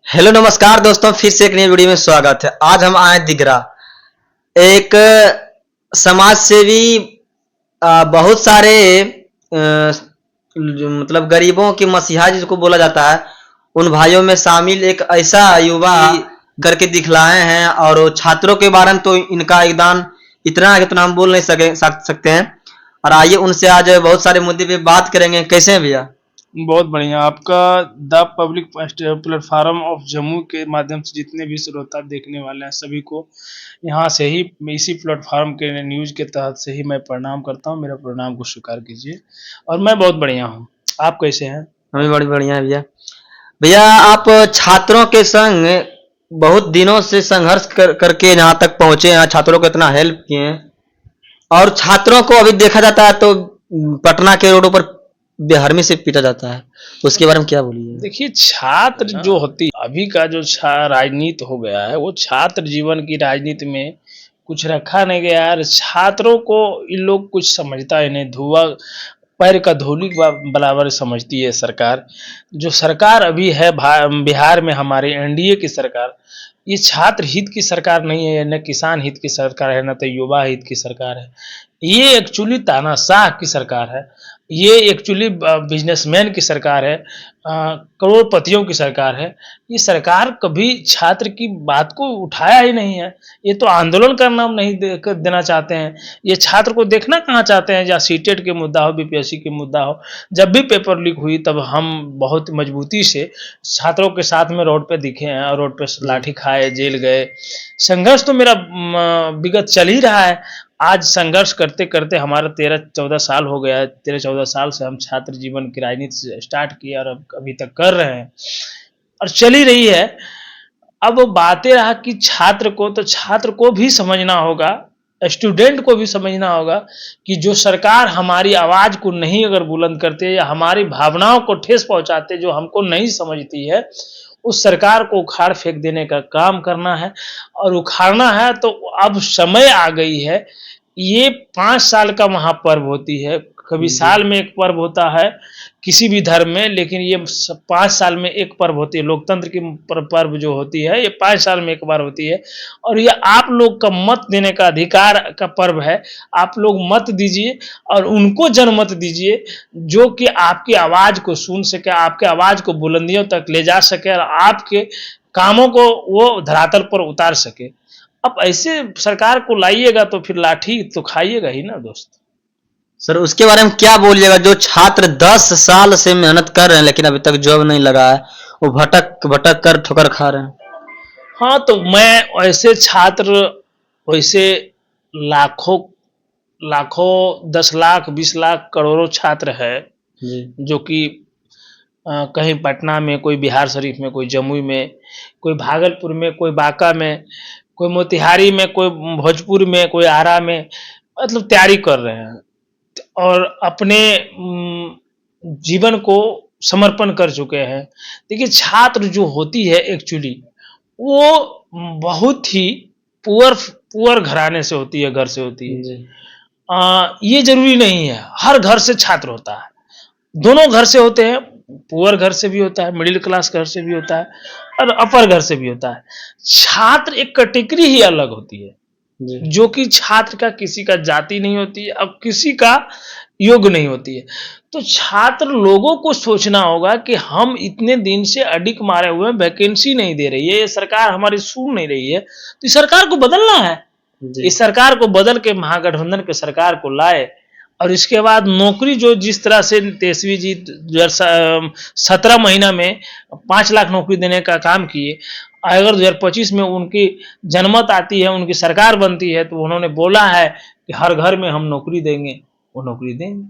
Hello नमस्कार दोस्तों, फिर से एक नई वीडियो में स्वागत है। आज हम आए दिगरा, एक समाज सेवी, बहुत सारे मतलब गरीबों के मसीहा जिसको बोला जाता है, उन भाइयों में शामिल एक ऐसा युवा करके दिखलाए हैं। और वो छात्रों के बारे में तो इनका योगदान इतना है कि हम बोल नहीं सकते हैं। और आइए उनसे आज बहुत सारे मुद्दे पे बात करेंगे। कैसे हैं भैया? बहुत बढ़िया। आपका the public platform of Jammu के माध्यम से जितने भी श्रोता देखने वाले हैं सभी को यहाँ से ही इसी प्लेटफार्म के न्यूज के तहत से ही मैं प्रणाम करता हूँ। मेरा प्रणाम को स्वीकार कीजिए। और मैं बहुत बढ़िया हूँ। आप कैसे हैं? हम भी बड़ी बढ़िया है भैया। भैया, आप छात्रों के संग बहुत दिनों से संघर्ष करके यहाँ तक पहुंचे हैं, छात्रों को इतना हेल्प किए हैं। और छात्रों को अभी देखा जाता है तो पटना के रोडों पर बेहरमी से पीटा जाता है, उसके बारे में क्या बोलिए? देखिए, छात्र जो होती अभी का जो राजनीति हो गया है वो छात्र जीवन की राजनीति में कुछ रखा नहीं गया है। छात्रों को इन लोग कुछ समझता ही नहीं। धुआं पैर का धूलि बराबर समझती है सरकार। जो सरकार अभी है बिहार में हमारे एनडीए की सरकार, ये छात्र हित की सरकार नहीं है, न किसान हित की सरकार है, न तो युवा हित की सरकार है। ये एक्चुअली तानाशाह की सरकार है। ये एक्चुअली बिजनेसमैन की सरकार है, करोड़पतियों की सरकार है। ये सरकार कभी छात्र की बात को उठाया ही नहीं है। ये तो आंदोलन का नाम नहीं देना चाहते हैं। ये छात्र को देखना कहाँ चाहते हैं? जहाँ सीटेट के मुद्दा हो, बीपीएससी के मुद्दा हो, जब भी पेपर लीक हुई तब हम बहुत मजबूती से छात्रों के साथ में रोड पे दिखे हैं और रोड पे लाठी खाए, जेल गए। संघर्ष तो मेरा विगत चल ही रहा है। आज संघर्ष करते करते हमारा 13-14 साल हो गया है। 13-14 साल से हम छात्र जीवन की राजनीति से स्टार्ट किया और अब अभी तक कर रहे हैं और चल ही रही है। अब बातें रहा कि छात्र को भी समझना होगा, स्टूडेंट को भी समझना होगा कि जो सरकार हमारी आवाज को नहीं अगर बुलंद करते या हमारी भावनाओं को ठेस पहुंचाते, जो हमको नहीं समझती है, उस सरकार को उखाड़ फेंक देने का काम करना है। और उखाड़ना है तो अब समय आ गई है। ये 5 साल का महापर्व होती है, कभी साल में एक पर्व होता है किसी भी धर्म में, लेकिन ये 5 साल में एक पर्व होती है। लोकतंत्र की पर्व जो होती है ये 5 साल में एक बार होती है। और ये आप लोग का मत देने का अधिकार का पर्व है। आप लोग मत दीजिए और उनको जनमत दीजिए जो कि आपकी आवाज को सुन सके, आपके आवाज को बुलंदियों तक ले जा सके और आपके कामों को वो धरातल पर उतार सके। अब ऐसे सरकार को लाइएगा तो फिर लाठी तो खाइएगा ही ना दोस्त। सर, उसके बारे में क्या बोलिएगा? जो छात्र 10 साल से मेहनत कर रहे हैं लेकिन अभी तक जॉब नहीं लगा है, वो भटक भटक कर ठोकर खा रहे हैं। हाँ, तो मैं ऐसे छात्र, वैसे लाखों लाखों 10 लाख 20 लाख करोड़ों छात्र है जो कि कहीं पटना में, कोई बिहार शरीफ में, कोई जमुई में, कोई भागलपुर में, कोई बांका में, कोई मोतिहारी में, कोई भोजपुर में, कोई आरा में, मतलब तैयारी कर रहे हैं और अपने जीवन को समर्पण कर चुके हैं। देखिए, छात्र जो होती है एक्चुअली वो बहुत ही पुअर घराने से होती है, घर से होती है। ये जरूरी नहीं है हर घर से छात्र होता है, दोनों घर से होते हैं। पुअर घर से भी होता है, मिडिल क्लास घर से भी होता है और अपर घर से भी होता है। छात्र एक कैटेगरी ही अलग होती है जो कि छात्र का किसी का जाति नहीं होती है, अब किसी का योग नहीं होती है। तो छात्र लोगों को सोचना होगा कि हम इतने दिन से अडिक मारे हुए हैं, वैकेंसी नहीं दे रही है, ये सरकार हमारी सुन नहीं रही है, तो इस सरकार को बदलना है। इस सरकार को बदल के महागठबंधन के सरकार को लाए और इसके बाद नौकरी जो जिस तरह से तेजस्वी जी 2017 महीना में 5 लाख नौकरी देने का काम किए, अगर 2025 में उनकी जनमत आती है, उनकी सरकार बनती है, तो उन्होंने बोला है कि हर घर में हम नौकरी देंगे, वो नौकरी देंगे।